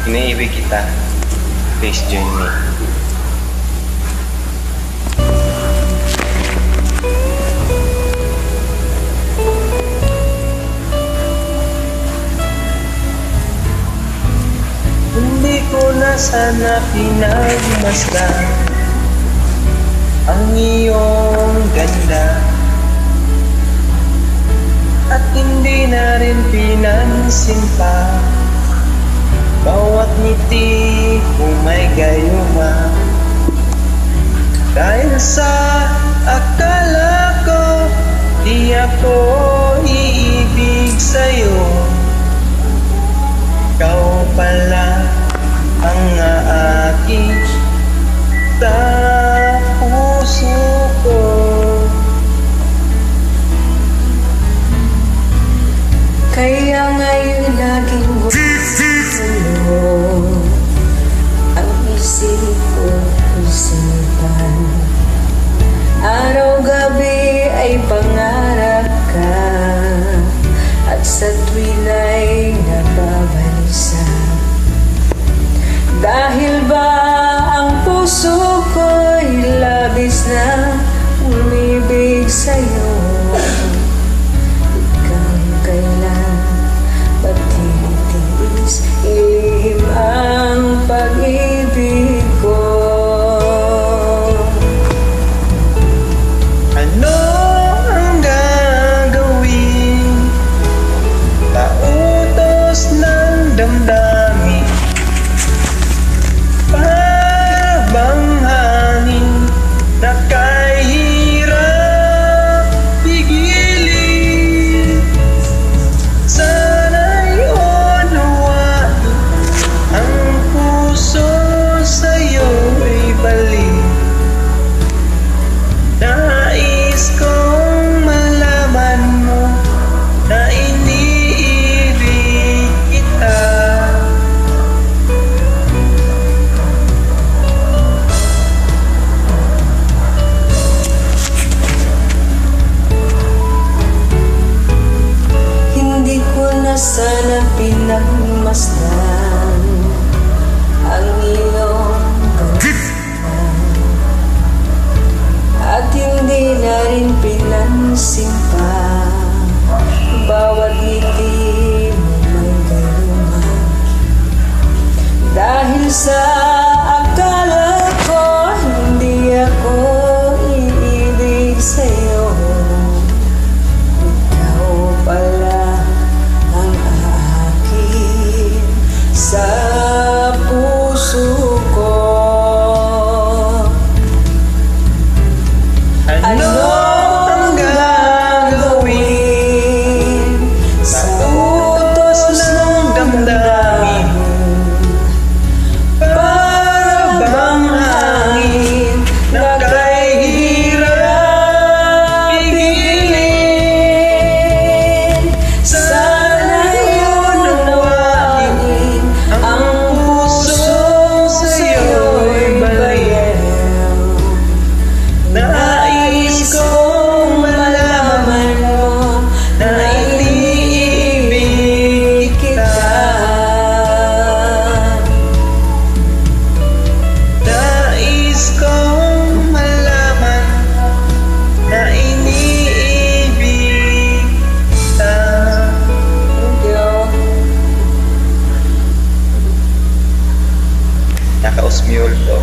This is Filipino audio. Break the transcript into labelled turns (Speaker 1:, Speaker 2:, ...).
Speaker 1: Iniibig kita. Please join me. Hindi ko na sana pinagmasdan ang iyong ganda, at hindi na rin pinansin pa bawat ngiti kung may gayuma. Dahil sa akala ko di ako iibig sa'yo, ikaw pala ang aking sa puso ko.
Speaker 2: Kaya ngayon laging gulo ang isip ko isipan. Araw-gabi ay pangarap ka, at sa tuwin ay nababalisa. Dahil ba ang puso ko'y labis na umibig sa'yo, kailan ba't tinitiis ilihim ang pag-ibig ko?
Speaker 1: Ano ang gagawin? Pautos ng damdamin, para bang hangin na kahirap pigilin. Sana'y unawain ang puso sa'yo'y balik. Nais kong malaman mo na iniibig kita.
Speaker 2: Hindi ko na sana pinagmasdan ang iyong ganda, at hindi na rin pinansin pa bawat ngiti mo may gayuma. Dahil sa akala ko hindi ako iibig sa'yo, ikaw pala ang akin sa puso ko.
Speaker 1: Ano ang gagawin sa utos ng damdamin, para bang hangin na kahirap pigilin? Sana'y unawain ang puso sa'yo'y balik. Nais kong malaman mo na iniibig kita. Nais kong malaman na iniibig kita. Naka-osmule to.